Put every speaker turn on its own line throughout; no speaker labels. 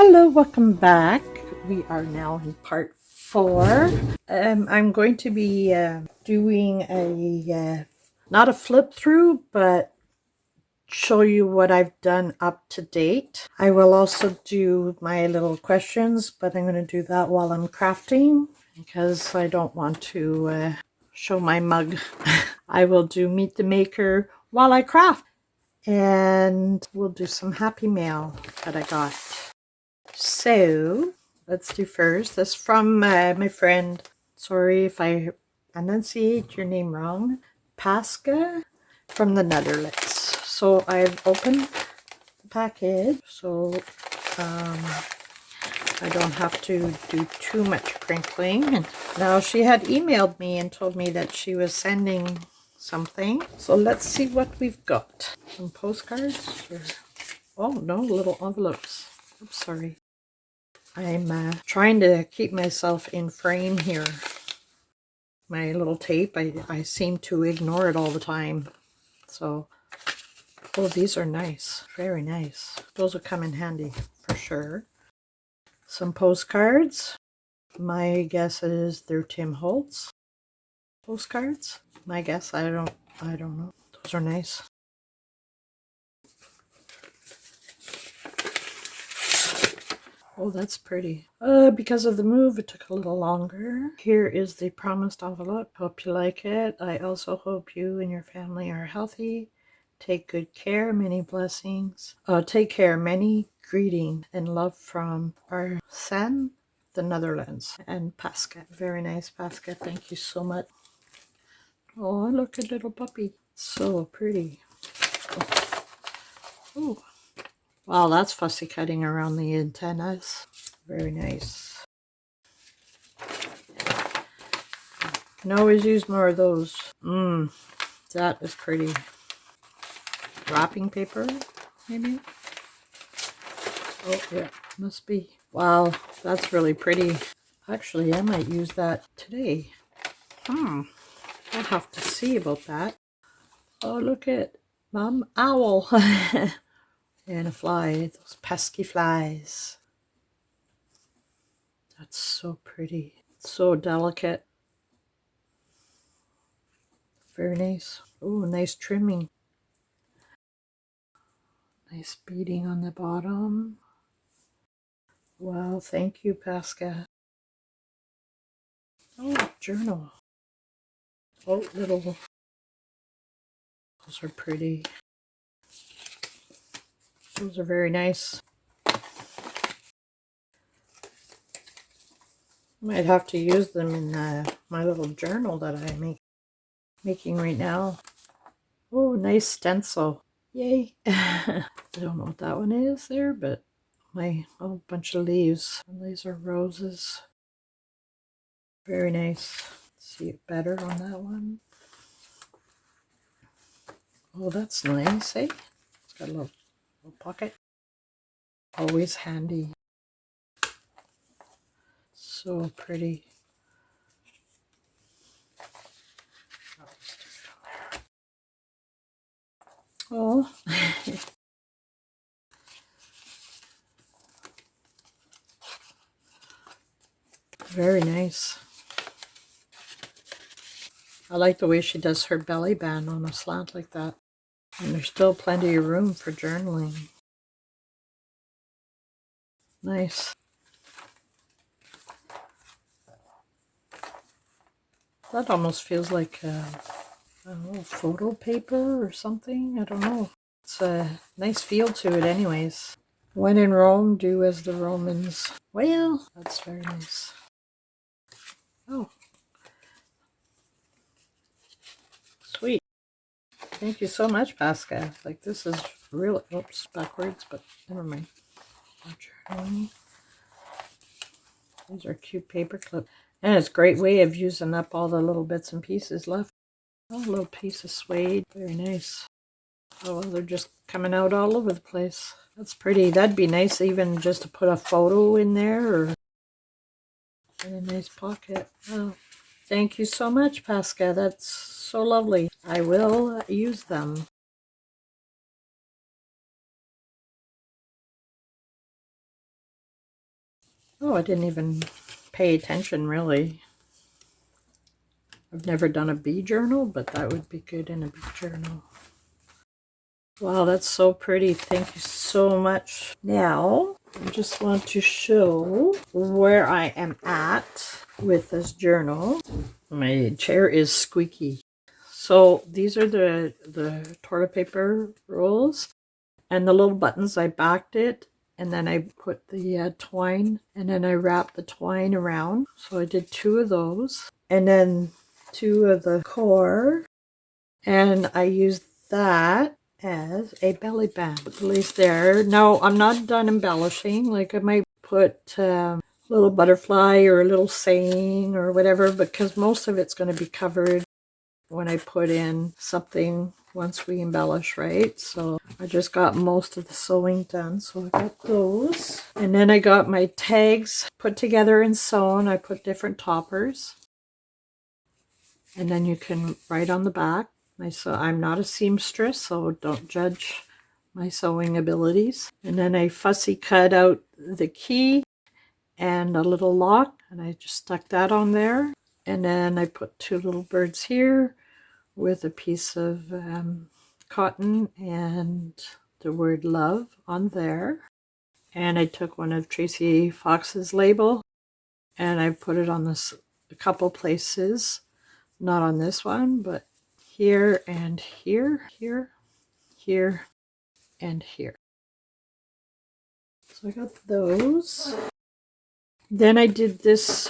Hello, welcome back. We are now in part 4. I'm going to be doing a not a flip through, but show you what I've done up to date. I will also do my little questions, but I'm going to do that while I'm crafting because I don't want to show my mug. I will do Meet the Maker while I craft, and we'll do some Happy Mail that I got. So let's do first. This from my friend. Sorry if I enunciate your name wrong. Pasca from the Netherlands. So I've opened the package, so I don't have to do too much crinkling. And now she had emailed me and told me that she was sending something. So let's see what we've got. Some postcards. Oh no, little envelopes. Oops, sorry. I'm trying to keep myself in frame here. My little tape, I seem to ignore it all the time. So, oh, these are nice. Very nice. Those will come in handy for sure. Some postcards. My guess is they're Tim Holtz postcards. My guess, I don't know. Those are nice. Oh, that's pretty. Because of the move, it took a little longer. Here is the promised envelope. Hope you like it. I also hope you and your family are healthy. Take good care. Many blessings. Take care. Many greetings and love from our son, the Netherlands, and Pasca. Very nice, Pasca. Thank you so much. Oh, look at little puppy. So pretty. Oh. Wow, that's fussy cutting around the antennas. Very nice. Can always use more of those. That is pretty. Wrapping paper, maybe? Oh, yeah, must be. Wow, that's really pretty. Actually, I might use that today. I'll have to see about that. Oh, look at Mom Owl. And a fly, those pesky flies. That's so pretty. So delicate. Very nice. Oh, nice trimming. Nice beading on the bottom. Wow, thank you, Pasca. Oh, journal. Oh, little. Those are pretty. Those are very nice. Might have to use them in my little journal that I'm making right now. Oh, nice stencil. Yay. I don't know what that one is there, but my whole bunch of leaves. And these are roses. Very nice. See it better on that one. Oh, that's nice, eh? It's got a little pocket. Always handy. So pretty. Oh. Very nice. I like the way she does her belly band on a slant like that. And there's still plenty of room for journaling. Nice. That almost feels like I don't know, photo paper or something. I don't know. It's a nice feel to it anyways. When in Rome, do as the Romans. Well, that's very nice. Oh. Sweet. Thank you so much, Pasca. Like, this is really, oops, backwards, but never mind. These are cute paper clips. And it's a great way of using up all the little bits and pieces left. Oh, a little piece of suede. Very nice. Oh, well, they're just coming out all over the place. That's pretty. That'd be nice even just to put a photo in there or in a nice pocket. Oh, thank you so much, Pasca. That's so lovely. I will use them. Oh, I didn't even pay attention really. I've never done a bee journal, but that would be good in a bee journal. Wow, that's so pretty. Thank you so much. Now, I just want to show where I am at with this journal. My chair is squeaky. So these are the toilet paper rolls and the little buttons. I backed it and then I put the twine and then I wrapped the twine around. So I did 2 of those and then 2 of the core, and I used that as a belly band. Put the lace there. Now I'm not done embellishing. Like I might put a little butterfly or a little saying or whatever, because most of it's going to be covered when I put in something once we embellish, right? So I just got most of the sewing done, so I got those. And then I got my tags put together and sewn. I put different toppers. And then you can write on the back. I'm not a seamstress, so don't judge my sewing abilities. And then I fussy cut out the key and a little lock, and I just stuck that on there. And then I put 2 little birds here with a piece of cotton and the word love on there. And I took one of Tracy Fox's label and I put it on this a couple places. Not on this one, but here and here, here, here, and here. So I got those. Then I did this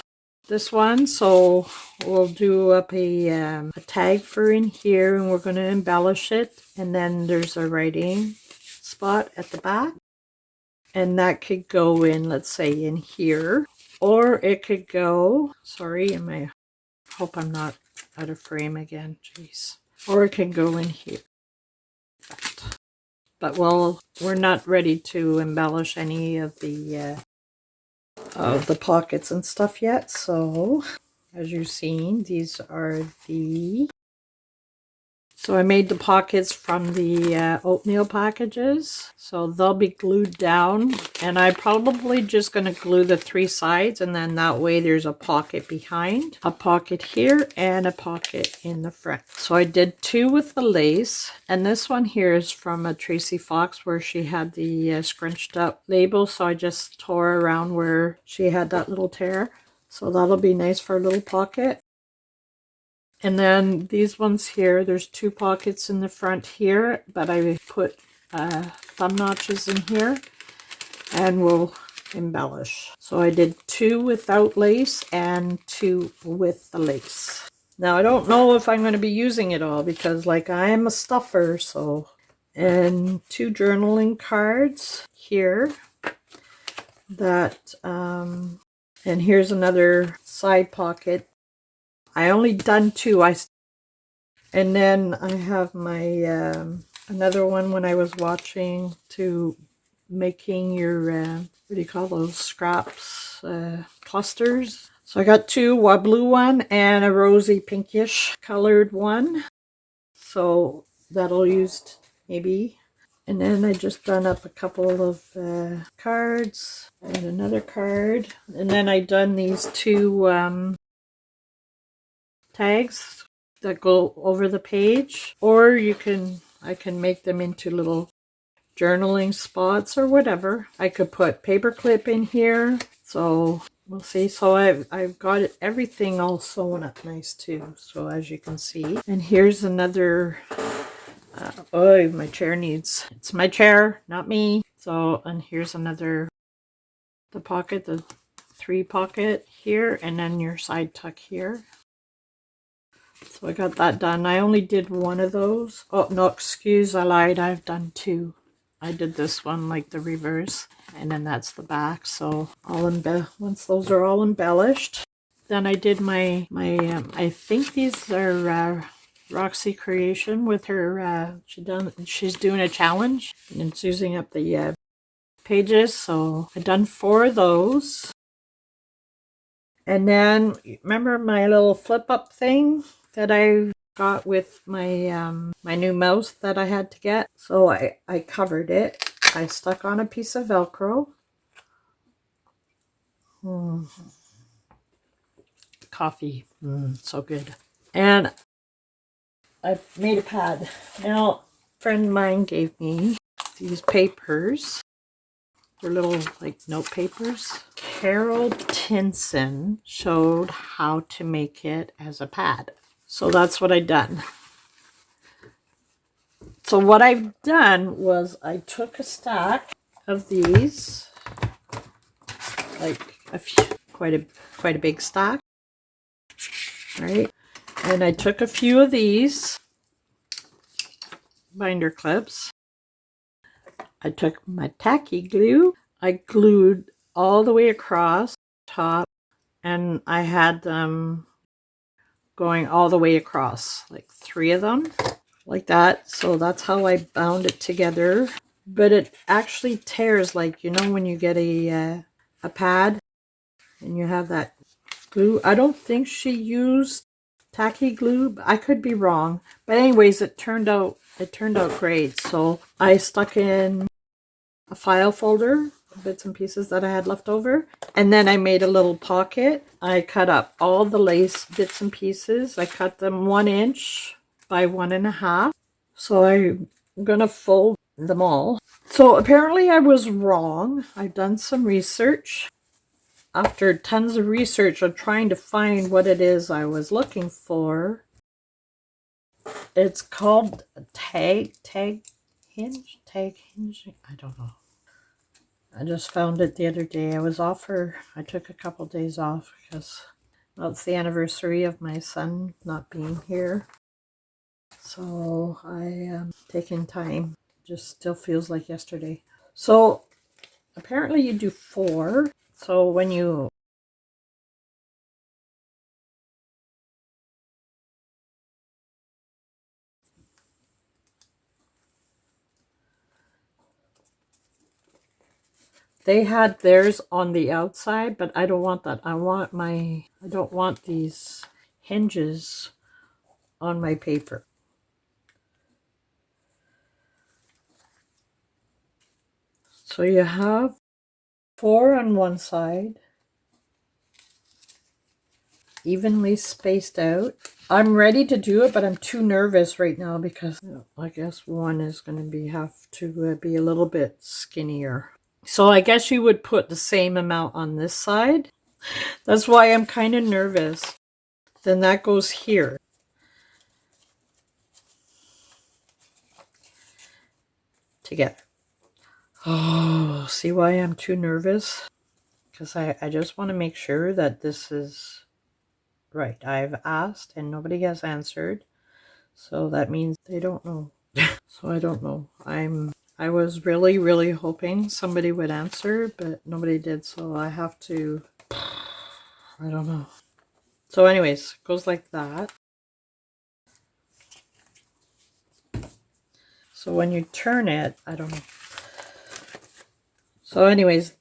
one, so we'll do up a tag for in here, and we're going to embellish it. And then there's a writing spot at the back, and that could go in, let's say, in here, or it could go. Sorry, hope I'm not out of frame again. Jeez. Or it can go in here. But we're not ready to embellish any of the pockets and stuff yet. So as you've seen, these are the... So I made the pockets from the oatmeal packages. So they'll be glued down. And I'm probably just going to glue the 3 sides. And then that way there's a pocket behind, a pocket here, and a pocket in the front. So I did 2 with the lace. And this one here is from a Tracy Fox where she had the scrunched up label. So I just tore around where she had that little tear. So that'll be nice for a little pocket. And then these ones here, there's 2 pockets in the front here, but I put thumb notches in here and we'll embellish. So I did 2 without lace and 2 with the lace. Now I don't know if I'm going to be using it all because like I am a stuffer, so. And 2 journaling cards here that, and here's another side pocket. I only done 2. And then I have my another one when I was watching to making your what do you call those, scraps, clusters. So I got 2, a blue one and a rosy pinkish colored one. So that'll use maybe. And then I just done up a couple of cards and another card. And then I done these 2 tags that go over the page, or I can make them into little journaling spots or whatever. I could put paper clip in here, so we'll see. So I've got everything all sewn up nice too, so as you can see. And here's another oh, my chair needs, it's my chair, not me. So, and here's another, the pocket, the 3 pocket here, and then your side tuck here. So I got that done. I only did 1 of those. Oh, no, excuse, I lied. I've done 2. I did this one like the reverse, and then that's the back. So once those are all embellished, then I did my I think these are Roxy Creation with her, she's doing a challenge, and it's using up the pages. So I done 4 of those. And then, remember my little flip up thing that I got with my my new mouse that I had to get? So I covered it. I stuck on a piece of Velcro Coffee. So good. And I made a pad. Now, a friend of mine gave me these papers. They're little like note papers. Carol Tinson showed how to make it as a pad. So that's what I done. So what I've done was I took a stack of these, like a few, quite a big stack, right? And I took a few of these binder clips. I took my tacky glue. I glued all the way across top, and I had them going all the way across, like 3 of them, like that. So that's how I bound it together. But it actually tears, like, you know, when you get a pad and you have that glue. I don't think she used tacky glue, but I could be wrong. But anyways, it turned out great. So I stuck in a file folder, bits and pieces that I had left over, and then I made a little pocket. I cut up all the lace bits and pieces. I cut them 1 inch by 1.5. So I'm gonna fold them all. So apparently I was wrong. I've done some research. After tons of research of trying to find what it is I was looking for, it's called a tag hinge. I don't know. I just found it the other day. I took a couple days off because, well, it's the anniversary of my son not being here. So I am taking time. Just still feels like yesterday. So apparently you do 4. So when you they had theirs on the outside, but I don't want that. I don't want these hinges on my paper. So you have 4 on one side, evenly spaced out. I'm ready to do it, but I'm too nervous right now because I guess one is going to have to be a little bit skinnier. So I guess you would put the same amount on this side. That's why I'm kind of nervous. Then that goes here. Together. Oh, see why I'm too nervous? Because I just want to make sure that this is right. I've asked and nobody has answered. So that means they don't know. So I don't know. I was really, really hoping somebody would answer, but nobody did. So I have to, I don't know. So anyways, it goes like that. So when you turn it, I don't know. So anyways,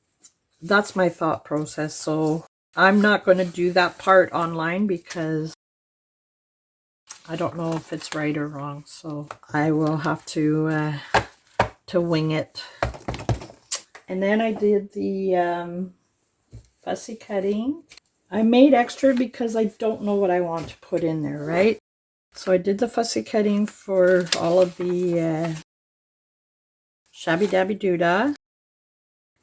that's my thought process. So I'm not going to do that part online because I don't know if it's right or wrong. So I will have to wing it. And then I did the fussy cutting. I made extra because I don't know what I want to put in there, right? So I did the fussy cutting for all of the Shabbydabbydoodah.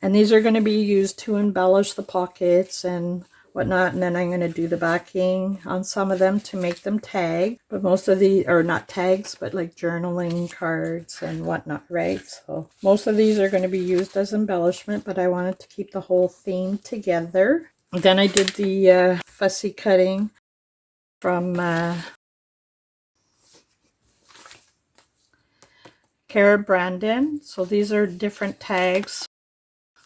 And these are going to be used to embellish the pockets and whatnot. And then I'm going to do the backing on some of them to make them tag. But most of these are not tags, but like journaling cards and whatnot, right? So most of these are going to be used as embellishment, but I wanted to keep the whole theme together. And then I did the fussy cutting from Cara Brandon. So these are different tags.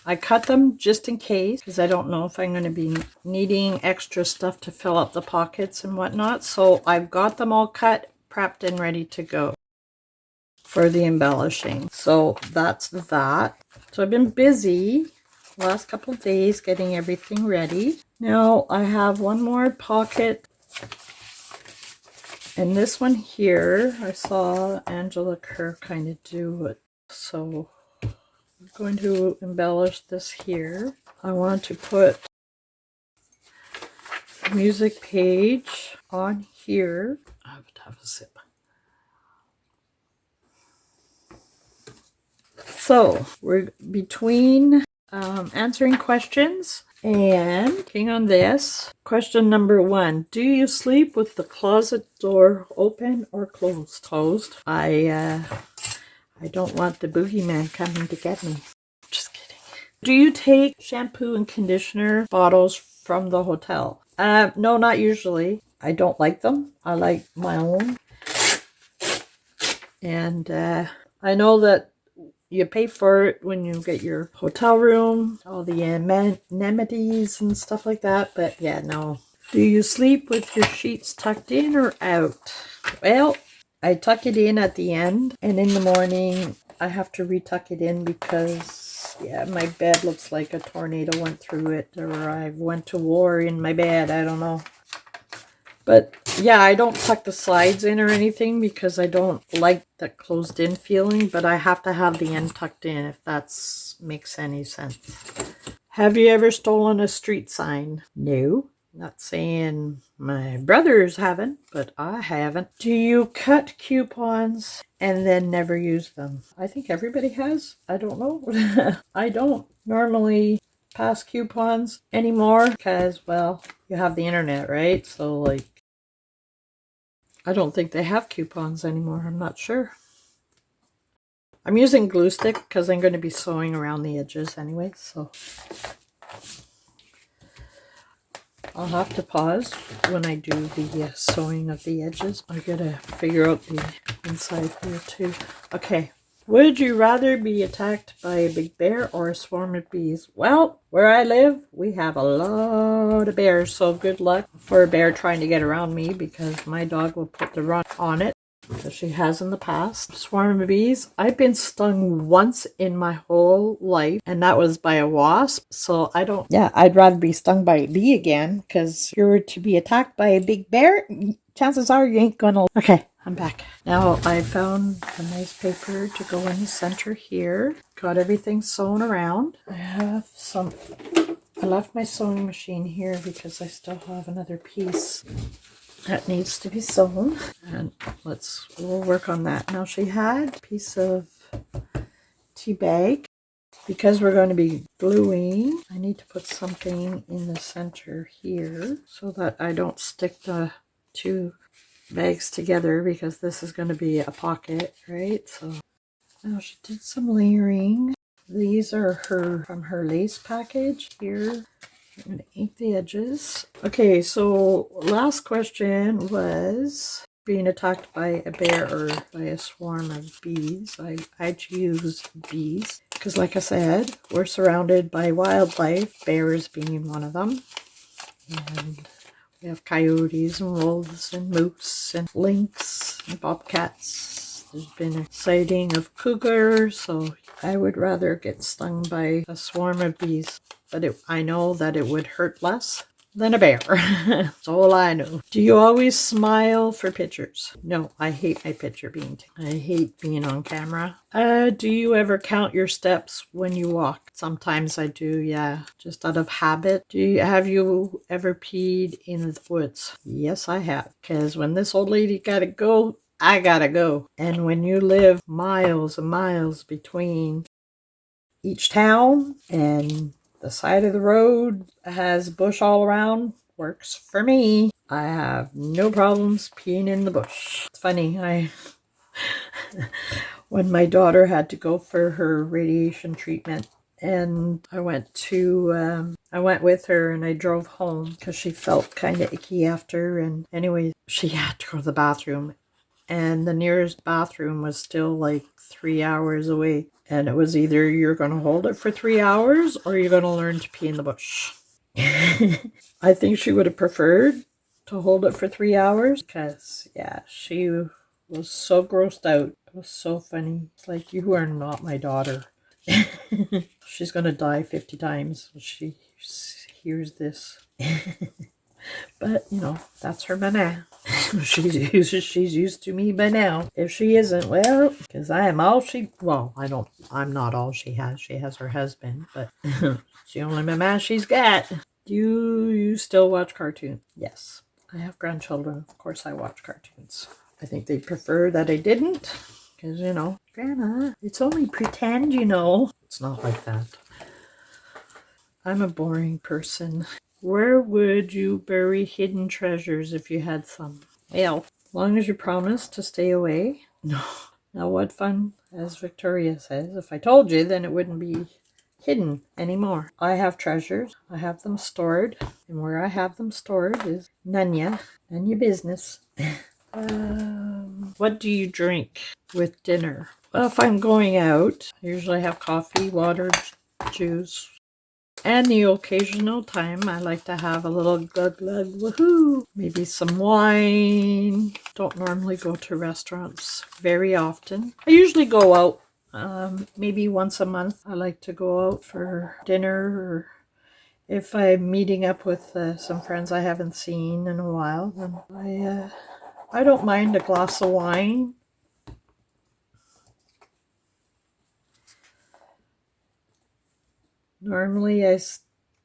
I cut them just in case because I don't know if I'm going to be needing extra stuff to fill up the pockets and whatnot. So I've got them all cut, prepped, and ready to go for the embellishing. So that's that. So I've been busy the last couple of days getting everything ready. Now I have one more pocket. And this one here, I saw Angela Kerr kind of do it. So I'm going to embellish this here. I want to put music page on here. I have to have a sip. So we're between answering questions and looking on this. Question number 1. Do you sleep with the closet door open or closed? Closed. I don't want the boogeyman coming to get me. Just kidding. Do you take shampoo and conditioner bottles from the hotel? No, not usually. I don't like them. I like my own. And I know that you pay for it when you get your hotel room, all the amenities and stuff like that. But yeah, no. Do you sleep with your sheets tucked in or out? Well, I tuck it in at the end, and in the morning I have to retuck it in because, yeah, my bed looks like a tornado went through it, or I went to war in my bed. I don't know. But yeah, I don't tuck the sides in or anything because I don't like that closed in feeling, but I have to have the end tucked in, if that makes any sense. Have you ever stolen a street sign? No. Not saying my brothers haven't, but I haven't. Do you cut coupons and then never use them? I think everybody has. I don't know. I don't normally pass coupons anymore because, well, you have the internet, right? So, like, I don't think they have coupons anymore. I'm not sure. I'm using glue stick because I'm going to be sewing around the edges anyway, so I'll have to pause when I do the sewing of the edges. I gotta figure out the inside here too. Okay. Would you rather be attacked by a big bear or a swarm of bees? Well, where I live, we have a lot of bears, so good luck for a bear trying to get around me because my dog will put the run on it, as she has in the past. Swarm of bees. I've been stung once in my whole life, and that was by a wasp. So I'd rather be stung by a bee again, because if you were to be attacked by a big bear, chances are you ain't gonna. Okay, I'm back. Now I found a nice paper to go in the center here. Got everything sewn around. I left my sewing machine here because I still have another piece that needs to be sewn, and we'll work on that. Now she had a piece of tea bag. Because we're going to be gluing, I need to put something in the center here so that I don't stick the two bags together, because this is going to be a pocket, right? So now she did some layering. These are from her lace package here. I'm going to ink the edges. Okay, so last question was being attacked by a bear or by a swarm of bees. I choose bees because, like I said, we're surrounded by wildlife, bears being one of them. And we have coyotes and wolves and moose and lynx and bobcats. There's been a sighting of cougar, so I would rather get stung by a swarm of bees. But I know that it would hurt less than a bear. That's all I know. Do you always smile for pictures? No, I hate my picture being taken. I hate being on camera. Do you ever count your steps when you walk? Sometimes I do, yeah. Just out of habit. Have you ever peed in the woods? Yes, I have. Because when this old lady gotta go, I gotta go. And when you live miles and miles between each town, and the side of the road has bush all around, works for me. I have no problems peeing in the bush. It's funny, when my daughter had to go for her radiation treatment, and I went with her and I drove home because she felt kind of icky after, and anyway, she had to go to the bathroom, and the nearest bathroom was still like 3 hours away. And it was either you're going to hold it for 3 hours or you're going to learn to pee in the bush. I think she would have preferred to hold it for 3 hours because, yeah, she was so grossed out. It was so funny. It's like, you are not my daughter. She's going to die 50 times when she hears this. But, that's her mana. She's used to me by now. If she isn't, well, because I am all she, well, I'm not all she has. She has her husband, but she only mama she's got. Do you still watch cartoons? Yes. I have grandchildren. Of course I watch cartoons. I think they prefer that I didn't. Because, you know, Grandma, it's only pretend, you know. It's not like that. I'm a boring person. Where would you bury hidden treasures if you had some? Well, as long as you promise to stay away. No. Now what fun, as Victoria says. If I told you, then it wouldn't be hidden anymore. I have treasures. I have them stored. And where I have them stored is none your business. What do you drink with dinner? Well, if I'm going out, I usually have coffee, water, juice. And the occasional time, I like to have a little glug glug woohoo. Maybe some wine. Don't normally go to restaurants very often. I usually go out maybe once a month. I like to go out for dinner, or if I'm meeting up with some friends I haven't seen in a while, then I don't mind a glass of wine. Normally I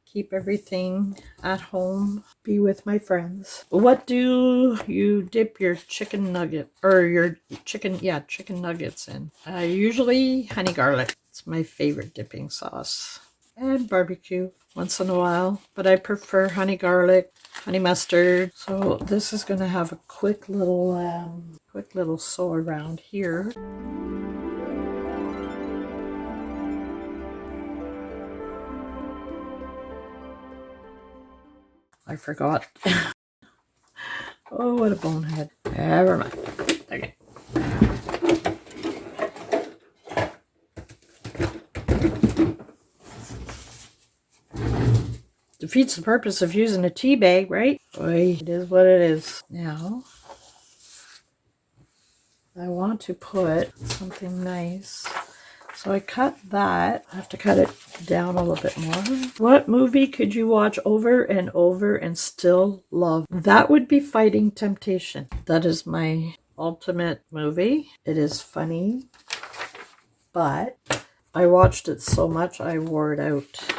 keep everything at home, be with my friends. What do you dip your chicken nugget or your chicken nuggets in? Usually honey garlic. It's my favorite dipping sauce. And barbecue once in a while, but I prefer honey garlic, honey mustard. So this is going to have a quick little sew around here. I forgot. Oh, what a bonehead. Never mind. Okay. Defeats the purpose of using a tea bag, right? Boy, it is what it is. Now, I want to put something nice. So I cut that. I have to cut it down a little bit more. What movie could you watch over and over and still love? That would be Fighting Temptation. That is my ultimate movie. It is funny, but I watched it so much I wore it out.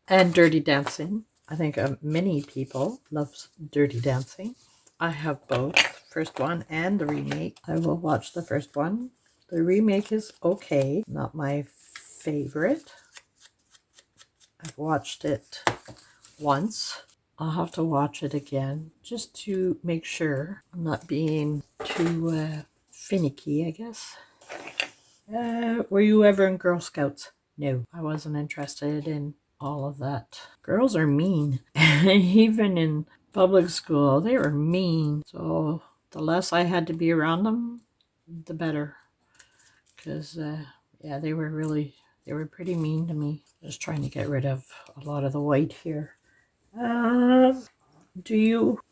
And Dirty Dancing. I think many people love Dirty Dancing. I have both, first one and the remake. I will watch the first one. The remake is okay, not my favorite. I've watched it once. I'll have to watch it again just to make sure I'm not being too finicky, I guess. Were you ever in Girl Scouts? No, I wasn't interested in all of that. Girls are mean. Even in public school, they were mean. So the less I had to be around them, the better. Because, yeah, they were pretty mean to me. Just trying to get rid of a lot of the white here.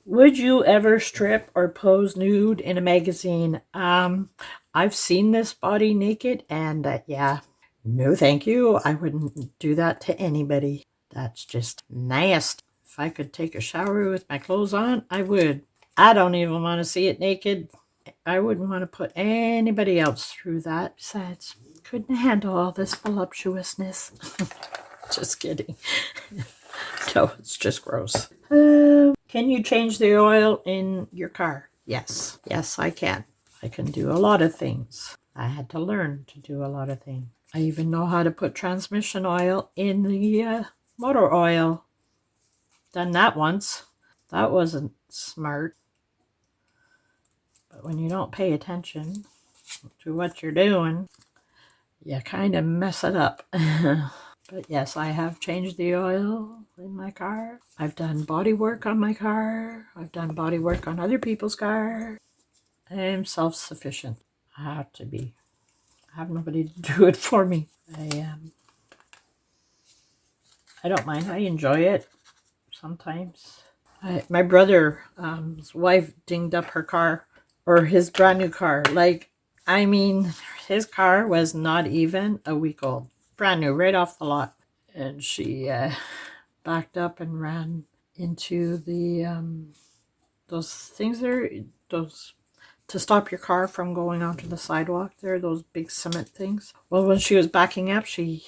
Would you ever strip or pose nude in a magazine? I've seen this body naked, and yeah, no thank you. I wouldn't do that to anybody. That's just nasty. If I could take a shower with my clothes on, I would. I don't even want to see it naked. I wouldn't want to put anybody else through that. Besides, couldn't handle all this voluptuousness. Just kidding. No, it's just gross. Can you change the oil in your car? Yes. Yes, I can. I can do a lot of things. I had to learn to do a lot of things. I even know how to put transmission oil in the motor oil. Done that once. That wasn't smart. But when you don't pay attention to what you're doing, you kind of mess it up. But yes, I have changed the oil in my car. I've done body work on my car. I've done body work on other people's car. I am self-sufficient. I have to be. I have nobody to do it for me. I don't mind. I enjoy it sometimes. My brother, his wife dinged up her car, or his brand new car. I mean, his car was not even a week old. Brand new, right off the lot. And she backed up and ran into the, those things there, those to stop your car from going onto the sidewalk there, those big cement things. Well, when she was backing up, she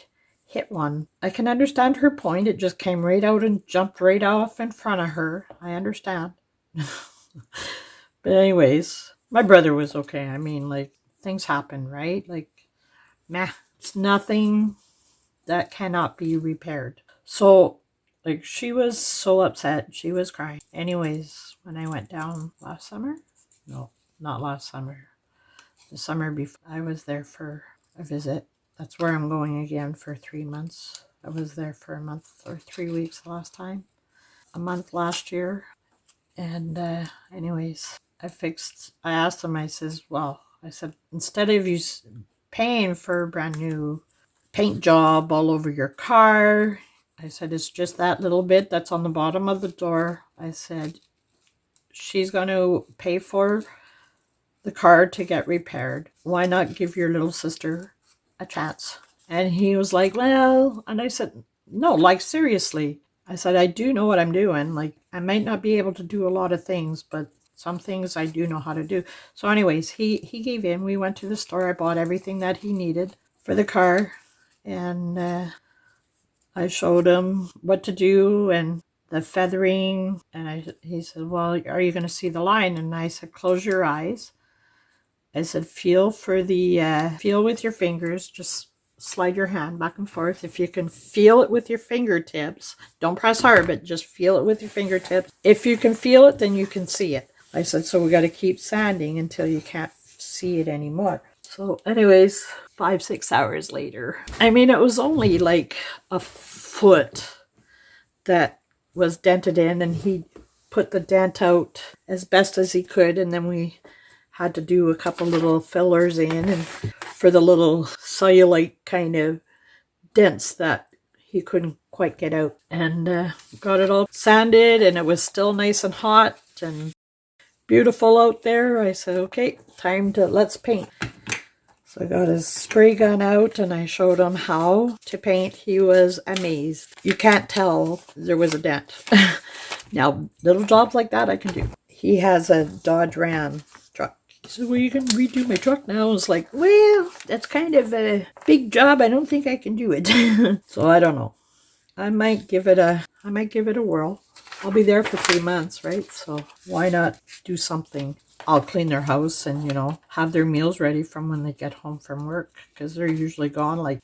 hit one. I can understand her point. It just came right out and jumped right off in front of her. I understand. But anyways, my brother was okay. I mean, like, things happen, right? Like, meh, it's nothing that cannot be repaired. So, like, she was so upset. She was crying. Anyways, when I went down last summer, no, not last summer, the summer before, I was there for a visit. That's where I'm going again for 3 months. I was there for a month or 3 weeks last time, a month last year. And anyways, I asked him, I says, well, I said, instead of you paying for a brand new paint job all over your car, I said, it's just that little bit that's on the bottom of the door. I said, she's going to pay for the car to get repaired. Why not give your little sister a chance? And he was like, well, and I said, no, like, seriously. I said, I do know what I'm doing. Like, I might not be able to do a lot of things, but some things I do know how to do. So anyways, he gave in. We went to the store. I bought everything that he needed for the car. And I showed him what to do and the feathering. And he said, well, are you going to see the line? And I said, close your eyes. I said, feel with your fingers. Just slide your hand back and forth. If you can feel it with your fingertips, don't press hard, but just feel it with your fingertips. If you can feel it, then you can see it. I said, so we got to keep sanding until you can't see it anymore. So anyways, 5-6 hours later, I mean, it was only like a foot that was dented in, and he put the dent out as best as he could, and then we had to do a couple little fillers in and for the little cellulite kind of dents that he couldn't quite get out. And got it all sanded, and it was still nice and hot and beautiful out there. I said, okay, let's paint. So I got his spray gun out and I showed him how to paint. He was amazed. You can't tell there was a dent. Now, little jobs like that I can do. He has a Dodge Ram truck. He said, well, you can redo my truck now. I was like, well, that's kind of a big job. I don't think I can do it. So I don't know. I might give it a whirl. I'll be there for 3 months, right? So why not do something? I'll clean their house and, have their meals ready from when they get home from work, because they're usually gone like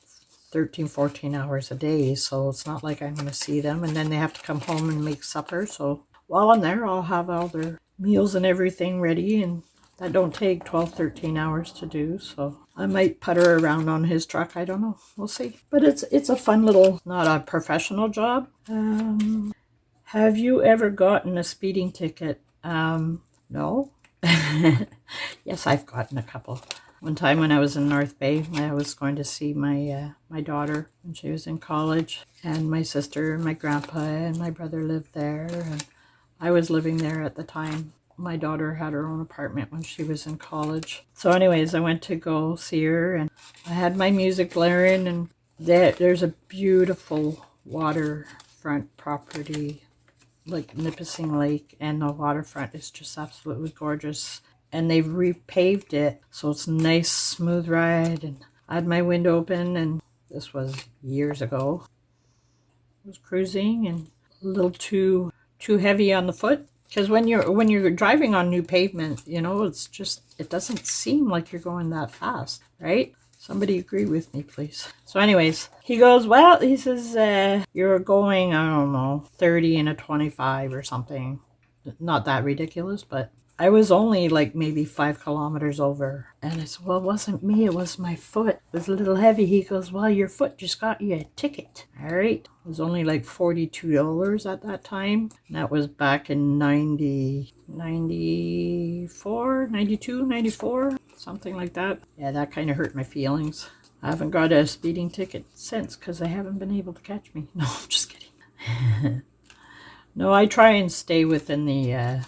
13, 14 hours a day. So it's not like I'm going to see them. And then they have to come home and make supper. So while I'm there, I'll have all their meals and everything ready. And that don't take 12, 13 hours to do. So I might putter around on his truck. I don't know. We'll see. But it's a fun little, not a professional job. Have you ever gotten a speeding ticket? No. Yes, I've gotten a couple. One time when I was in North Bay, I was going to see my daughter when she was in college, and my sister and my grandpa and my brother lived there, and I was living there at the time. My daughter had her own apartment when she was in college. So anyways, I went to go see her, and I had my music blaring, and there's a beautiful waterfront property, like Nipissing Lake, and the waterfront is just absolutely gorgeous. And they've repaved it, so it's a nice smooth ride. And I had my window open, and this was years ago. I was cruising and a little too heavy on the foot, because when you're driving on new pavement, it doesn't seem like you're going that fast, right? Somebody agree with me, please. So anyways, he goes, well, he says, you're going, I don't know, 30 and a 25 or something. Not that ridiculous, but I was only like maybe 5 kilometers over. And I said, well, it wasn't me, it was my foot. It was a little heavy. He goes, well, your foot just got you a ticket. All right. It was only like $42 at that time. And that was back in 94, 92, 94, something like that. Yeah, that kind of hurt my feelings. I haven't got a speeding ticket since because they haven't been able to catch me. No, I'm just kidding. No, I try and stay within the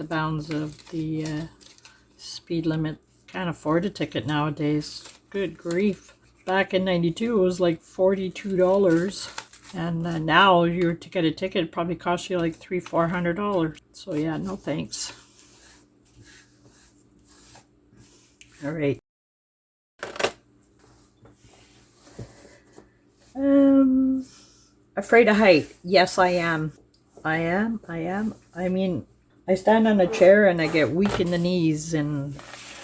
bounds of the speed limit. Can't afford a ticket nowadays. Good grief. Back in 92, it was like $42. And now to get a ticket probably costs you like $300-400. So yeah, no thanks. All right. Afraid of height. Yes, I am. I am. I am. I mean, I stand on a chair and I get weak in the knees, and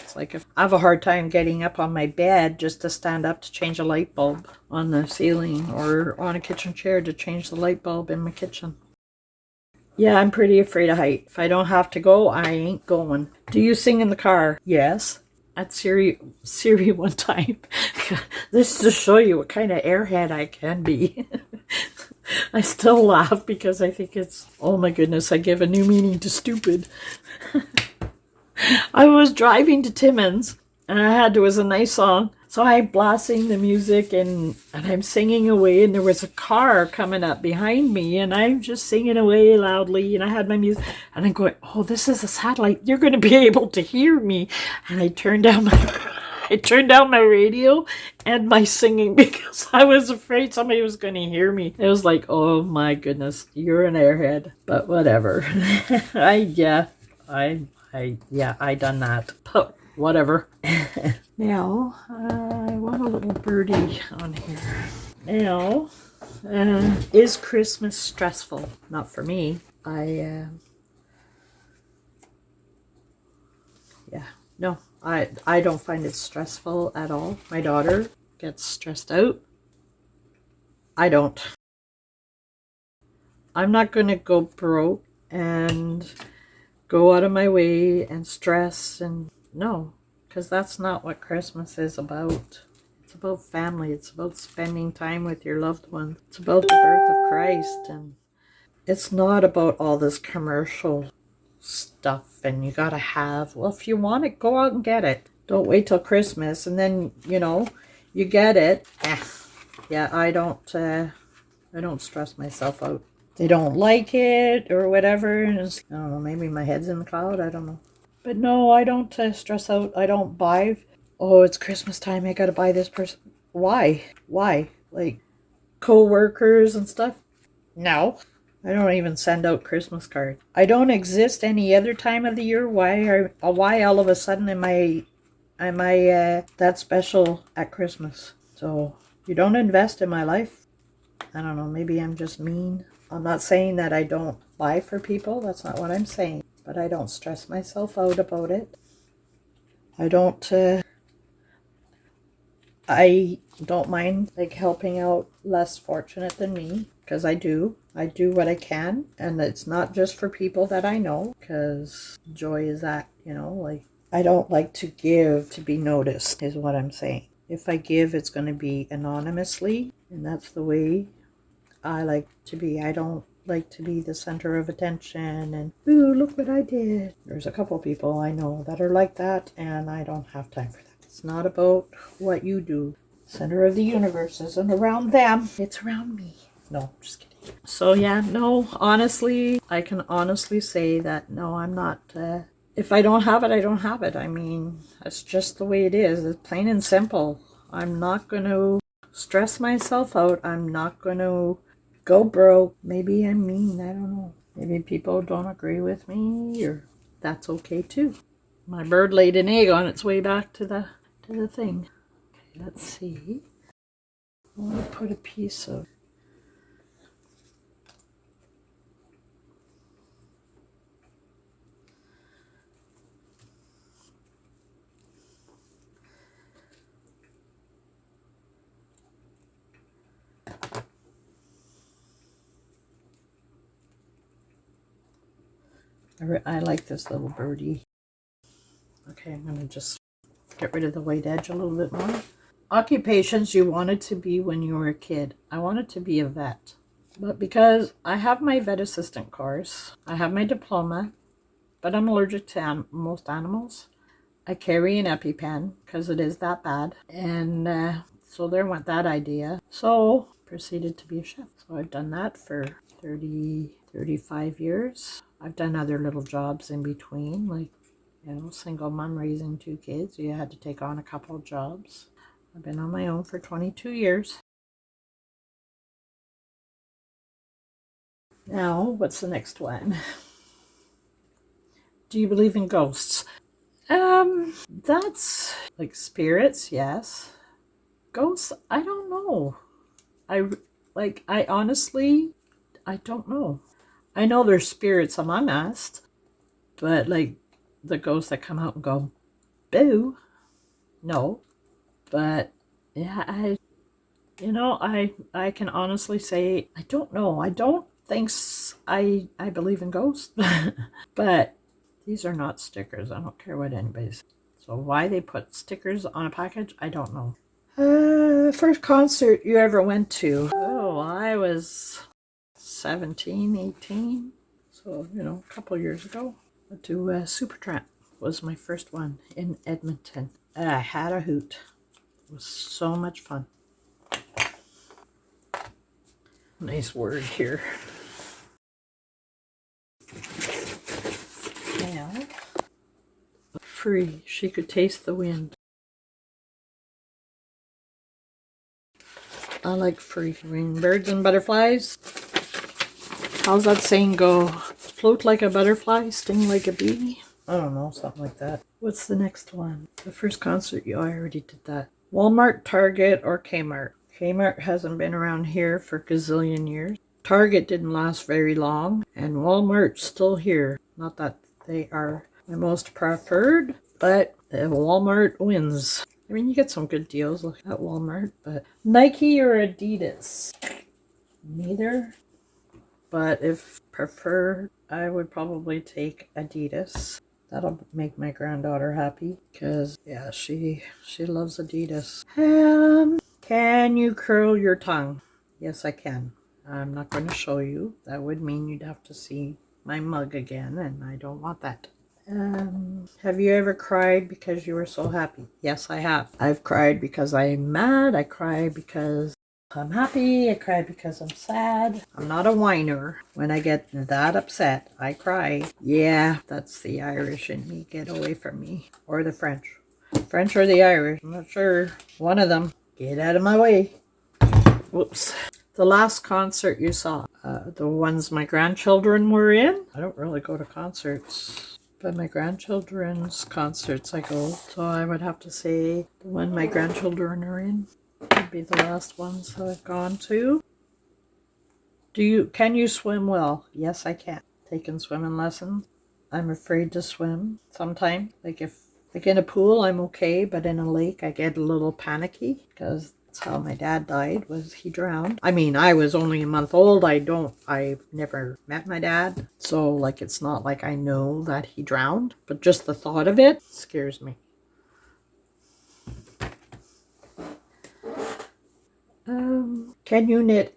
it's like if I have a hard time getting up on my bed just to stand up to change a light bulb on the ceiling, or on a kitchen chair to change the light bulb in my kitchen. Yeah, I'm pretty afraid of height. If I don't have to go, I ain't going. Do you sing in the car? Yes. At Siri one time. This to show you what kind of airhead I can be. I still laugh because I think it's, oh my goodness, I give a new meaning to stupid. I was driving to Timmins and it was a nice song. So I'm blasting the music and I'm singing away, and there was a car coming up behind me and I'm just singing away loudly, and I had my music and I'm going, oh, this is a satellite. You're going to be able to hear me. And I turned down my radio and my singing because I was afraid somebody was going to hear me. It was like, oh my goodness, you're an airhead. But whatever. I done that. But whatever. Now, I want a little birdie on here. Now, is Christmas stressful? Not for me. No, I don't find it stressful at all. My daughter gets stressed out. I don't. I'm not going to go broke and go out of my way and stress, and no, because that's not what Christmas is about. It's about family. It's about spending time with your loved ones. It's about the birth of Christ, and it's not about all this commercial stuff and you gotta have. Well, if you want it, go out and get it. Don't wait till Christmas and then you get it. Yeah, I don't stress myself out. They don't like it or whatever, and I don't know, maybe my head's in the cloud, I don't know. But no, I don't stress out. I don't buy, oh, it's Christmas time, I gotta buy this person. Why? Like co-workers and stuff? No. I don't even send out Christmas cards. I don't exist any other time of the year. Why all of a sudden am I that special at Christmas? So you don't invest in my life. I don't know, maybe I'm just mean. I'm not saying that I don't buy for people. That's not what I'm saying. But I don't stress myself out about it. I don't mind like helping out less fortunate than me, because I do what I can, and it's not just for people that I know, because joy is that, like, I don't like to give to be noticed is what I'm saying. If I give, it's going to be anonymously, and that's the way I like to be. I don't like to be the center of attention and, ooh, look what I did. There's a couple people I know that are like that, and I don't have time for that. It's not about what you do. Center of the universe isn't around them. It's around me. No, just kidding. So yeah, no, honestly, I can honestly say that no, I'm not, if I don't have it, I don't have it. I mean, that's just the way it is. It's plain and simple. I'm not going to stress myself out. I'm not going to go broke. Maybe I'm mean. I don't know. Maybe people don't agree with me, or that's okay too. My bird laid an egg on its way back to the thing. Okay, let's see. I want to put a piece of I like this little birdie. Okay, I'm going to just get rid of the white edge a little bit more. Occupations you wanted to be when you were a kid. I wanted to be a vet. But because I have my vet assistant course, I have my diploma, but I'm allergic to most animals. I carry an EpiPen because it is that bad. And so there went that idea. So proceeded to be a chef. So I've done that for 35 years. I've done other little jobs in between, like, single mom raising 2 kids. You had to take on a couple of jobs. I've been on my own for 22 years. Now, what's the next one? Do you believe in ghosts? That's like spirits, yes. Ghosts, I don't know. I honestly, I don't know. I know there's spirits among us, but like the ghosts that come out and go, boo, no. But yeah, I can honestly say I don't know. I don't think I believe in ghosts, but these are not stickers. I don't care what anybody says. So why they put stickers on a package, I don't know. First concert you ever went to? Oh, I was 17, 18. So, a couple years ago. Went to Supertramp was my first one in Edmonton. I had a hoot. It was so much fun. Nice word here. Now, free. She could taste the wind. I like free. Birds and butterflies. How's that saying go? Float like a butterfly, sting like a bee. I don't know, something like that. What's the next one? The first concert, I already did that. Walmart, Target, or Kmart? Kmart hasn't been around here for a gazillion years. Target didn't last very long, and Walmart's still here. Not that they are my most preferred, but Walmart wins. I mean, you get some good deals at Walmart, but Nike or Adidas? Neither. But if preferred, I would probably take Adidas. That'll make my granddaughter happy because, yeah, she loves Adidas. Can you curl your tongue? Yes, I can. I'm not going to show you. That would mean you'd have to see my mug again, and I don't want that. Have you ever cried because you were so happy? Yes, I have. I've cried because I'm mad. I cry because I'm happy. I cry because I'm sad. I'm not a whiner. When I get that upset, I cry. Yeah, that's the Irish in me. Get away from me. Or the French. French or the Irish. I'm not sure. One of them. Get out of my way. Whoops. The last concert you saw. The ones my grandchildren were in. I don't really go to concerts. But my grandchildren's concerts I go. So I would have to say the one my grandchildren are in would be the last ones that I've gone to. Can you swim well? Yes, I can. Taking swimming lessons. I'm afraid to swim sometimes. Like in a pool, I'm okay, but in a lake, I get a little panicky because that's how my dad died, was he drowned. I mean, I was only a month old. I've never met my dad. So, like, it's not like I know that he drowned, but just the thought of it scares me. Can you knit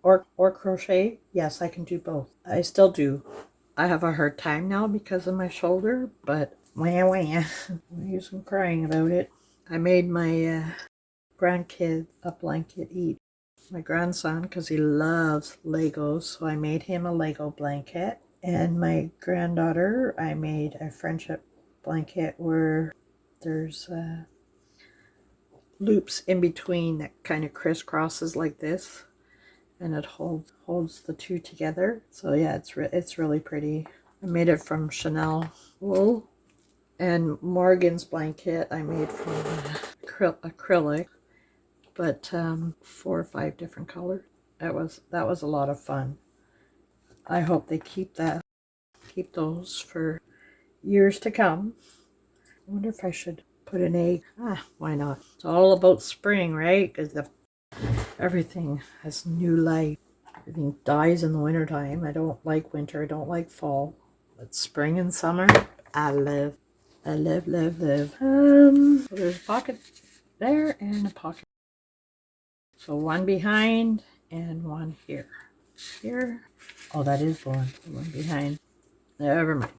or crochet? Yes, I can do both. I still do. I have a hard time now because of my shoulder, but I use some crying about it. I made my grandkid a blanket each. My grandson, because he loves Legos, so I made him a Lego blanket. And my granddaughter, I made a friendship blanket where there's loops in between that kind of crisscrosses like this, and it holds the two together. So yeah, it's really pretty. I made it from Chanel wool, and Morgan's blanket I made from acrylic, but 4 or 5 different colors. That was a lot of fun. I hope they keep those for years to come. I wonder if I should put an egg. Why not? It's all about spring, right? Because everything has new life. Everything dies in the wintertime. I don't like winter. I don't like fall. But spring and summer, I live. I live. So there's a pocket there and a pocket. So one behind and one here. Here. Oh, that is one. One behind. Never mind.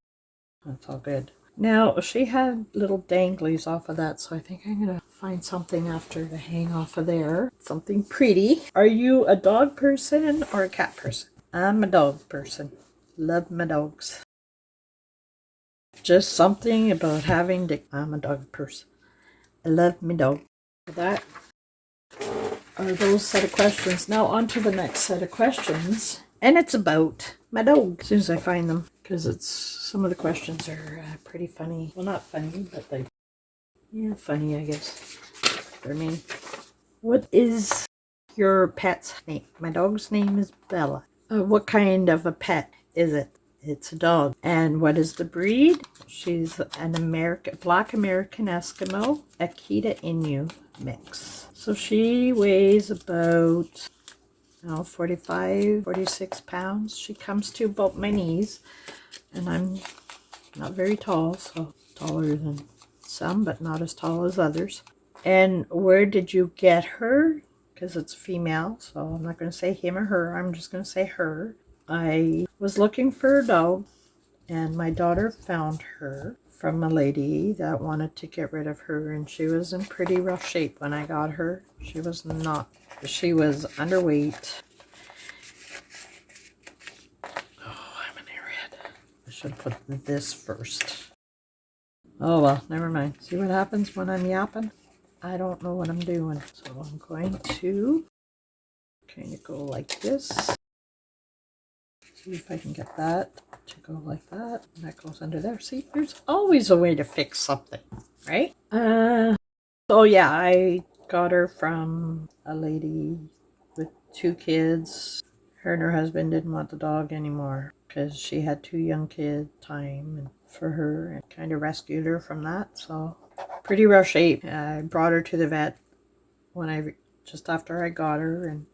That's all good. Now, she had little danglies off of that, so I think I'm going to find something after to hang off of there. Something pretty. Are you a dog person or a cat person? I'm a dog person. Love my dogs. Just something about I'm a dog person. I love my dog. That are those set of questions. Now on to the next set of questions. And it's about my dog. As soon as I find them. Because some of the questions are pretty funny. Well, not funny, but funny, I guess. I mean, what is your pet's name? My dog's name is Bella. What kind of a pet is it? It's a dog. And what is the breed? She's an Black American Eskimo, Akita Inu mix. So she weighs about 45, 46 pounds. She comes to about my knees, and I'm not very tall, so taller than some, but not as tall as others. And where did you get her? Because it's female, so I'm not going to say him or her. I'm just going to say her. I was looking for a dog, and my daughter found her from a lady that wanted to get rid of her, and she was in pretty rough shape when I got her. She was underweight. Oh, I'm an airhead. I should put this first. Oh well, never mind. See what happens when I'm yapping? I don't know what I'm doing. So I'm going to kind of go like this. See if I can get that to go like that. And that goes under there. See, there's always a way to fix something, right? So yeah, I got her from a lady with 2 kids. Her and her husband didn't want the dog anymore because she had 2 young kids time for her, and kind of rescued her from that. So pretty rough shape. I brought her to the vet just after I got her, and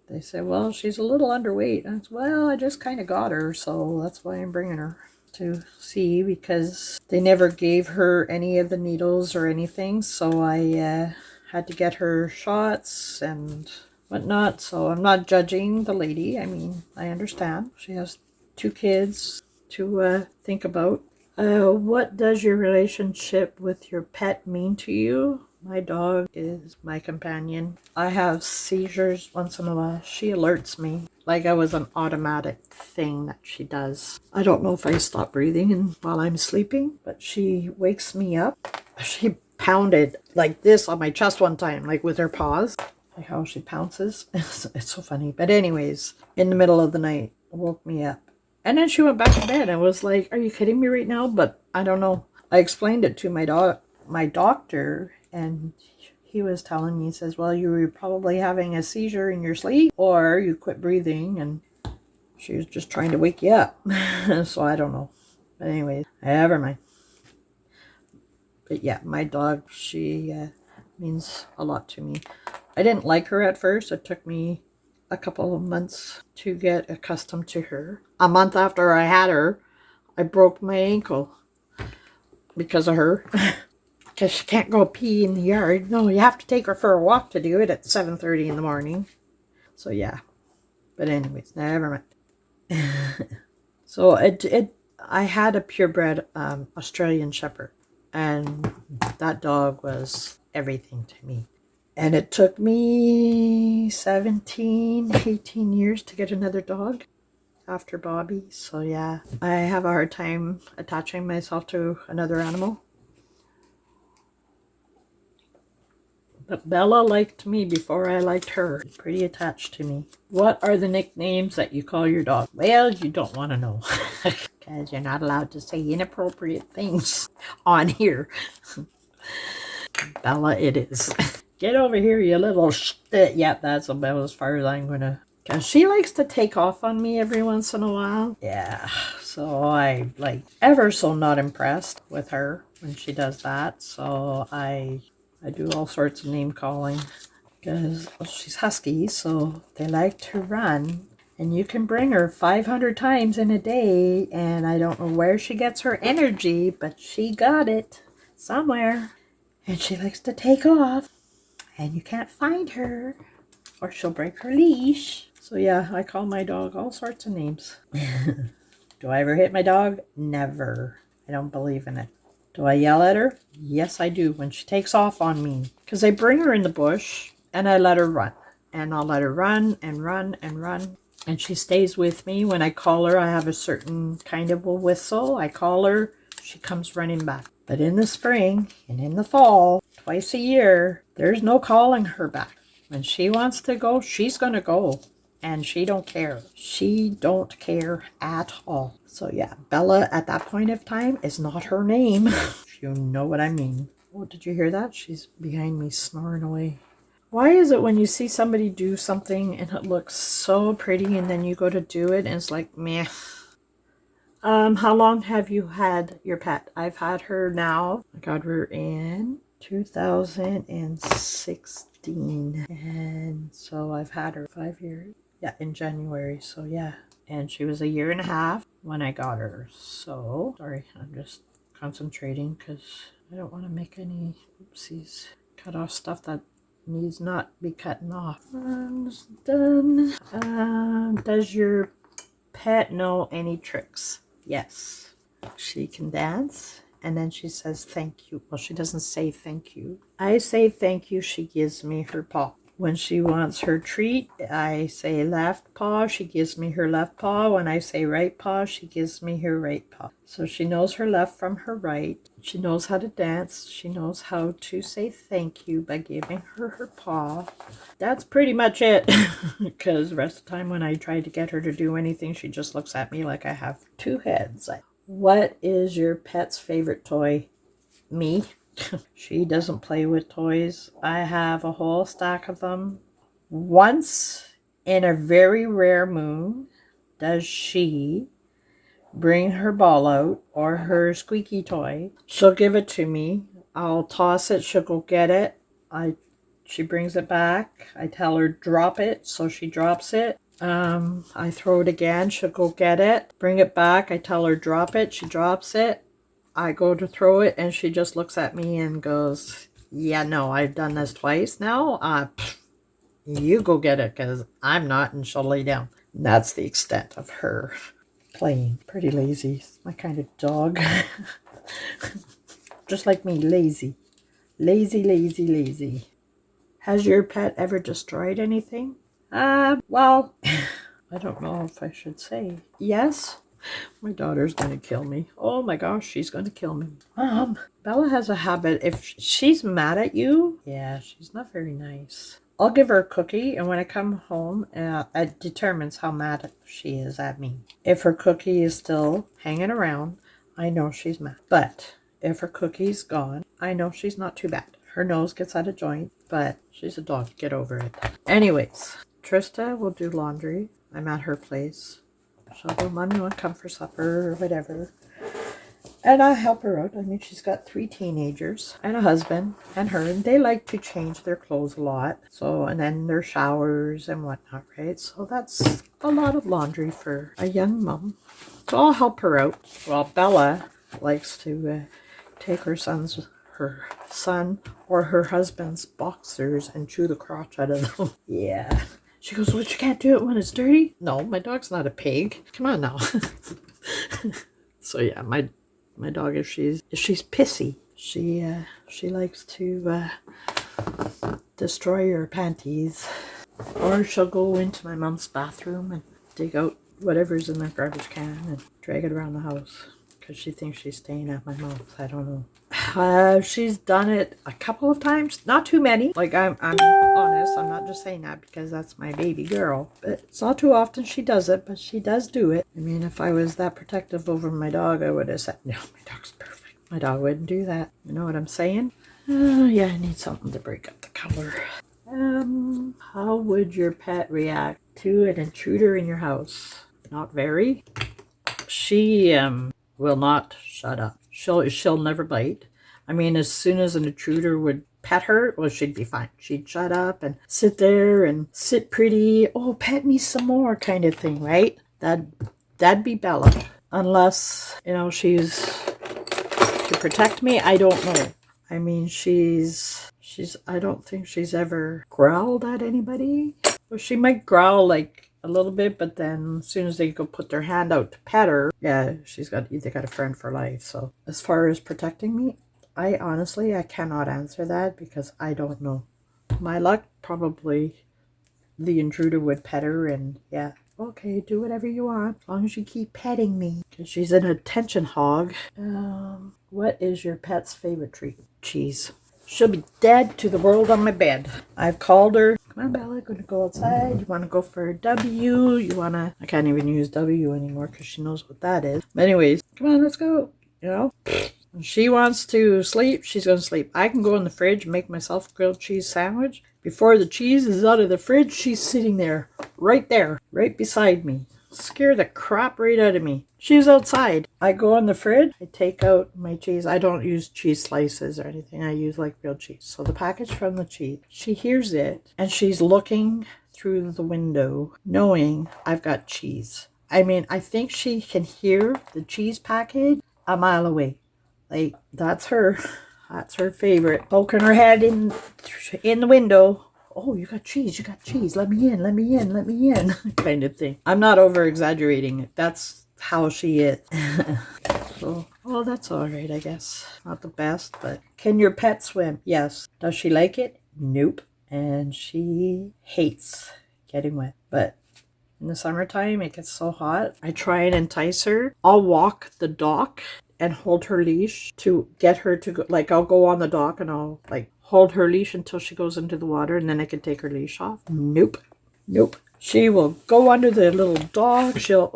they said, well, she's a little underweight. And I said, well, I just kind of got her, so that's why I'm bringing her to see, because they never gave her any of the needles or anything. So I had to get her shots and whatnot. So I'm not judging the lady. I mean, I understand. She has 2 kids to think about. What does your relationship with your pet mean to you? My dog is my companion. I have seizures once in a while. She alerts me like I was an automatic thing that she does. I don't know if I stop breathing while I'm sleeping, but she wakes me up. She pounded like this on my chest one time, like with her paws. Like how she pounces. It's so funny. But anyways, in the middle of the night, woke me up. And then she went back to bed and was like, are you kidding me right now? But I don't know. I explained it to my doctor, and he was telling me, he says, well, you were probably having a seizure in your sleep, or you quit breathing and she was just trying to wake you up. So I don't know. But anyways, never mind. But yeah, my dog, she means a lot to me. I didn't like her at first. It took me a couple of months to get accustomed to her. A month after I had her, I broke my ankle because of her. Because she can't go pee in the yard. No, you have to take her for a walk to do it at 7:30 in the morning. So yeah. But anyways, never mind. So I had a purebred Australian Shepherd, and that dog was everything to me. And it took me 17, 18 years to get another dog after Bobby. So yeah, I have a hard time attaching myself to another animal. But Bella liked me before I liked her. Pretty attached to me. What are the nicknames that you call your dog? Well, you don't want to know. Because you're not allowed to say inappropriate things on here. Bella it is. Get over here, you little yeah, that's about as far as I'm gonna. Because she likes to take off on me every once in a while. Yeah, so I like ever so not impressed with her when she does that. So I do all sorts of name calling. Because she's husky, so they like to run. And you can bring her 500 times in a day. And I don't know where she gets her energy, but she got it somewhere. And she likes to take off. And you can't find her, or she'll break her leash. So yeah, I call my dog all sorts of names. Do I ever hit my dog? Never. I don't believe in it. Do I yell at her? Yes, I do when she takes off on me. Because I bring her in the bush and I let her run. And I'll let her run and run and run. And she stays with me. When I call her, I have a certain kind of a whistle. I call her, she comes running back. But in the spring and in the fall, twice a year, there's no calling her back. When she wants to go, she's going to go. And she don't care. She don't care at all. So yeah, Bella at that point of time is not her name. If you know what I mean. Oh, did you hear that? She's behind me snoring away. Why is it when you see somebody do something and it looks so pretty and then you go to do it and it's like, meh. How long have you had your pet? I've had her now. I got her in 2016. And so I've had her 5 years. Yeah, in January. So yeah. And she was 1.5 years when I got her. So, sorry, I'm just concentrating because I don't want to make any oopsies. Cut off stuff that needs not be cutting off. Done. Does your pet know any tricks? Yes. She can dance. And then she says thank you. Well, she doesn't say thank you. I say thank you. She gives me her paw. When she wants her treat, I say left paw. She gives me her left paw. When I say right paw, she gives me her right paw. So she knows her left from her right. She knows how to dance. She knows how to say thank you by giving her paw. That's pretty much it. Because the rest of the time when I try to get her to do anything, she just looks at me like I have 2 heads. What is your pet's favorite toy? Me. She doesn't play with toys. I have a whole stack of them. Once in a very rare moon does she bring her ball out or her squeaky toy. She'll give it to me. I'll toss it. She'll go get it. She brings it back. I tell her drop it, so she drops it. I throw it again. She'll go get it. Bring it back. I tell her drop it. She drops it. I go to throw it and she just looks at me and goes, yeah, no, I've done this twice now. You go get it because I'm not, and she'll lay down. And that's the extent of her playing. Pretty lazy. It's my kind of dog. Just like me, lazy. Lazy, lazy, lazy. Has your pet ever destroyed anything? Well, I don't know if I should say. Yes. My daughter's going to kill me. Oh my gosh, she's going to kill me. Bella has a habit. If she's mad at you, yeah, she's not very nice. I'll give her a cookie, and when I come home, it determines how mad she is at me. If her cookie is still hanging around, I know she's mad. But if her cookie's gone, I know she's not too bad. Her nose gets out of joint, but she's a dog. Get over it. Anyways, Trista will do laundry. I'm at her place. She'll go, Mommy, want to come for supper or whatever. And I help her out. I mean, she's got 3 teenagers and a husband and her. And they like to change their clothes a lot. So, and then their showers and whatnot, right? So that's a lot of laundry for a young mom. So I'll help her out. Well, Bella likes to take her son or her husband's boxers and chew the crotch out of them. Yeah. She goes, well, you can't do it when it's dirty? No, my dog's not a pig. Come on now. So yeah, my dog, if she's pissy, she likes to destroy your panties. Or she'll go into my mom's bathroom and dig out whatever's in the garbage can and drag it around the house. Because she thinks she's staying at my mom's. I don't know. She's done it a couple of times. Not too many. Like, I'm honest. I'm not just saying that because that's my baby girl. But it's not too often she does it, but she does do it. I mean, if I was that protective over my dog, I would have said, no, my dog's perfect. My dog wouldn't do that. You know what I'm saying? Yeah, I need something to break up the color. How would your pet react to an intruder in your house? Not very. She, will not shut up. She'll never bite. I mean, as soon as an intruder would pet her, well, she'd be fine. She'd shut up and sit there and sit pretty. Oh, pet me some more kind of thing, right? That'd be Bella. Unless, you know, she's to protect me. I don't know. I mean, I don't think she's ever growled at anybody. Well, she might growl like a little bit, but then as soon as they go put their hand out to pet her, yeah, they got a friend for life. So as far as protecting me, I cannot answer that because I don't know. My luck, probably the intruder would pet her and yeah, okay, do whatever you want as long as you keep petting me because she's an attention hog. What is your pet's favorite treat? Cheese. She'll be dead to the world on my bed. I've called her. Come on, Bella, gonna go outside. You want to go for a W? I can't even use W anymore because she knows what that is. But anyways, come on, let's go. You know? She wants to sleep, she's going to sleep. I can go in the fridge and make myself a grilled cheese sandwich. Before the cheese is out of the fridge, she's sitting there, right beside me. Scare the crap right out of me. She's outside. I go in the fridge, I take out my cheese. I don't use cheese slices or anything. I use like grilled cheese. So the package from the cheese, she hears it and she's looking through the window knowing I've got cheese. I mean, I think she can hear the cheese package a mile away. Like, that's her favorite. Poking her head in the window. Oh, you got cheese, let me in, kind of thing. I'm not over exaggerating it. That's how she is. So, well, that's all right, I guess. Not the best, but can your pet swim? Yes. Does she like it? Nope. And she hates getting wet. But in the summertime, it gets so hot. I try and entice her. I'll walk the dock and hold her leash to get her to go. Like, I'll go on the dock and I'll like hold her leash until she goes into the water, and then I can take her leash off. Nope. She will go under the little dock. She'll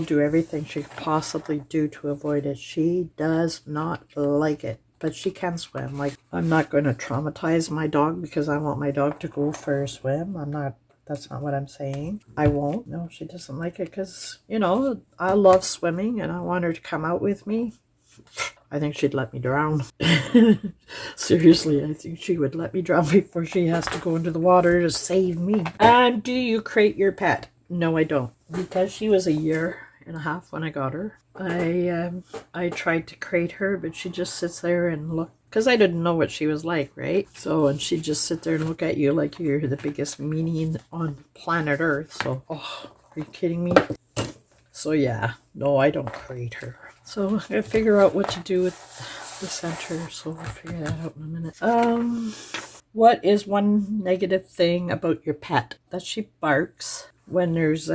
do everything she could possibly do to avoid it. She does not like it, but she can swim. Like, I'm not going to traumatize my dog because I want my dog to go for a swim. That's not what I'm saying. I won't. No, she doesn't like it because, I love swimming and I want her to come out with me. I think she'd let me drown. Seriously, I think she would let me drown before she has to go into the water to save me. And do you crate your pet? No, I don't. Because she was 1.5 years when I got her. I tried to crate her, but she just sits there and look. Because I didn't know what she was like, right? So, and she'd just sit there and look at you like you're the biggest meanie on planet Earth. So, are you kidding me? So yeah, no, I don't crate her. So I gotta figure out what to do with the center. So we'll figure that out in a minute. What is one negative thing about your pet? That she barks when there's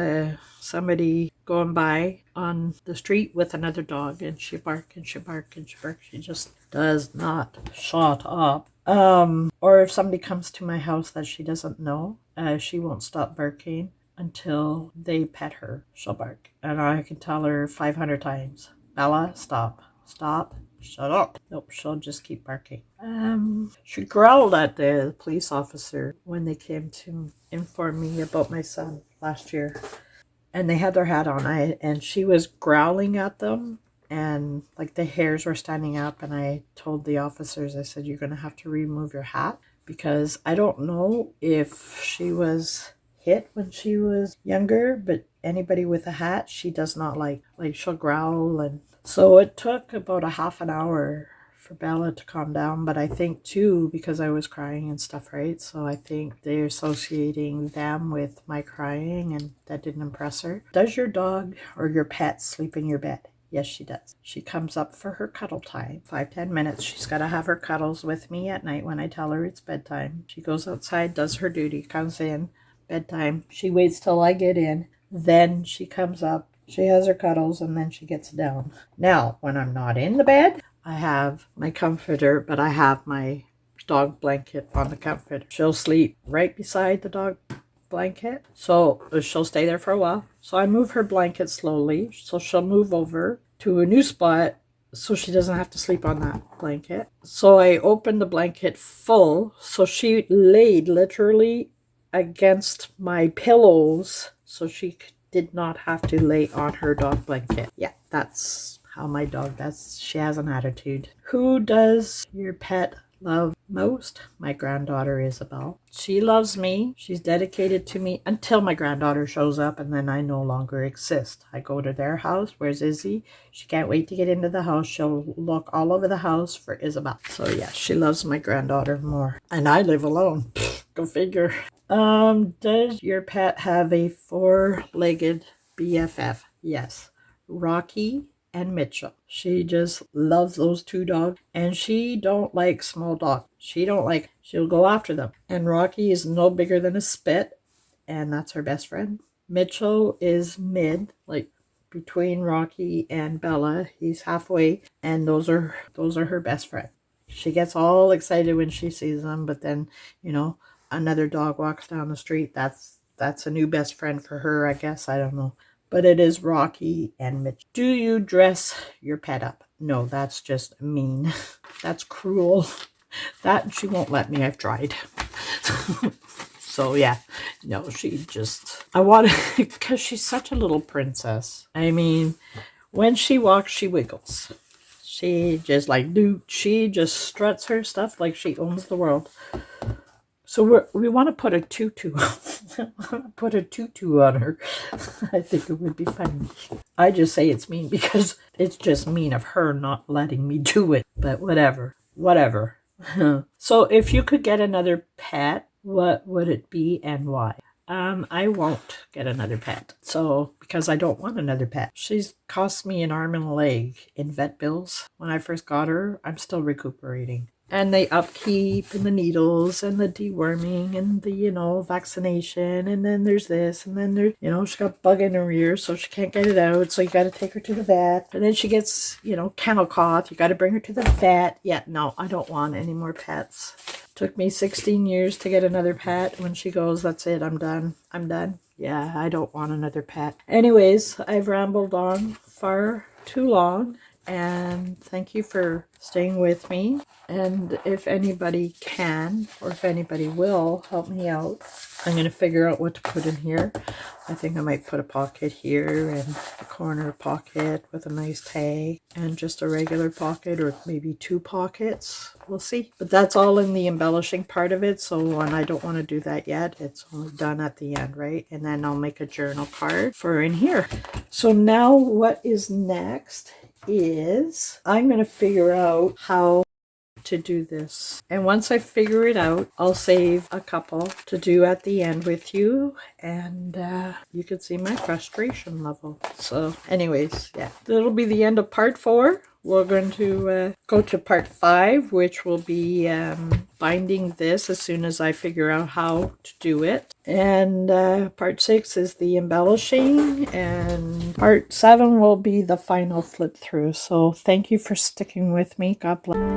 somebody going by on the street with another dog, and she bark and she bark and she bark. She just does not shut up. Or if somebody comes to my house that she doesn't know, she won't stop barking until they pet her. She'll bark, and I can tell her 500 times, Bella, stop, shut up. Nope, she'll just keep barking. She growled at the police officer when they came to inform me about my son last year, and they had their hat on, and she was growling at them, and like the hairs were standing up, and I told the officers, I said, you're gonna have to remove your hat, because I don't know if she was hit when she was younger, but anybody with a hat she does not like she'll growl. And so it took about a half an hour for Bella to calm down, but I think too because I was crying and stuff, right? So I think they're associating them with my crying, and that didn't impress her. Does your dog or your pet sleep in your bed? Yes, she does. She comes up for her cuddle time. 5-10 minutes. She's got to have her cuddles with me at night when I tell her it's bedtime. She goes outside, does her duty, comes in, bedtime. She waits till I get in. Then she comes up. She has her cuddles, and then she gets down. Now, when I'm not in the bed, I have my comforter, but I have my dog blanket on the comforter. She'll sleep right beside the dog blanket, so she'll stay there for a while. So I move her blanket slowly, so she'll move over to a new spot so she doesn't have to sleep on that blanket. So I opened the blanket full, so she laid literally against my pillows, so she did not have to lay on her dog blanket. Yeah, that's how my dog does. She has an attitude. Who does your pet love most? My granddaughter Isabel. She loves me. She's dedicated to me until my granddaughter shows up, and then I no longer exist. I go to their house. Where's Izzy? She can't wait to get into the house. She'll look all over the house for Isabel. So yeah, she loves my granddaughter more. And I live alone. Go figure. Does your pet have a 4-legged BFF? Yes. Rocky and Mitchell. She just loves those 2 dogs, and she don't like small dogs. She'll go after them. And Rocky is no bigger than a spit, and that's her best friend. Mitchell is mid, like between Rocky and Bella. He's halfway, and those are her best friend. She gets all excited when she sees them, but then, another dog walks down the street. That's a new best friend for her, I guess. I don't know. but it is Rocky and Mitch. Do you dress your pet up? No, that's just mean. That's cruel. That she won't let me. I've tried. So yeah, no, she just, I want to, because she's such a little princess. I mean, when she walks, she wiggles. She just like, dude, she just struts her stuff like she owns the world. So we want to put a tutu. Put a tutu on her. I think it would be funny. I just say it's mean because it's just mean of her not letting me do it. But whatever. So if you could get another pet, what would it be and why? I won't get another pet. So, because I don't want another pet. She's cost me an arm and a leg in vet bills. When I first got her, I'm still recuperating. And the upkeep and the needles and the deworming and the, vaccination. And then there's this. And then there's, she got bug in her ear, so she can't get it out. So you got to take her to the vet. And then she gets, kennel cough. You got to bring her to the vet. Yeah, no, I don't want any more pets. Took me 16 years to get another pet. When she goes, that's it. I'm done. Yeah, I don't want another pet. Anyways, I've rambled on far too long. And thank you for staying with me. And if anybody can, or if anybody will, help me out. I'm going to figure out what to put in here. I think I might put a pocket here and a corner pocket with a nice tag. And just a regular pocket or maybe 2 pockets. We'll see. But that's all in the embellishing part of it. So I don't want to do that yet. It's only done at the end, right? And then I'll make a journal card for in here. So now what is next is I'm going to figure out how to do this. And once I figure it out, I'll save a couple to do at the end with you. And you can see my frustration level. So anyways, yeah, that'll be the end of part 4. We're going to go to part 5, which will be binding this as soon as I figure out how to do it. And part 6 is the embellishing. And part 7 will be the final flip through. So thank you for sticking with me. God bless.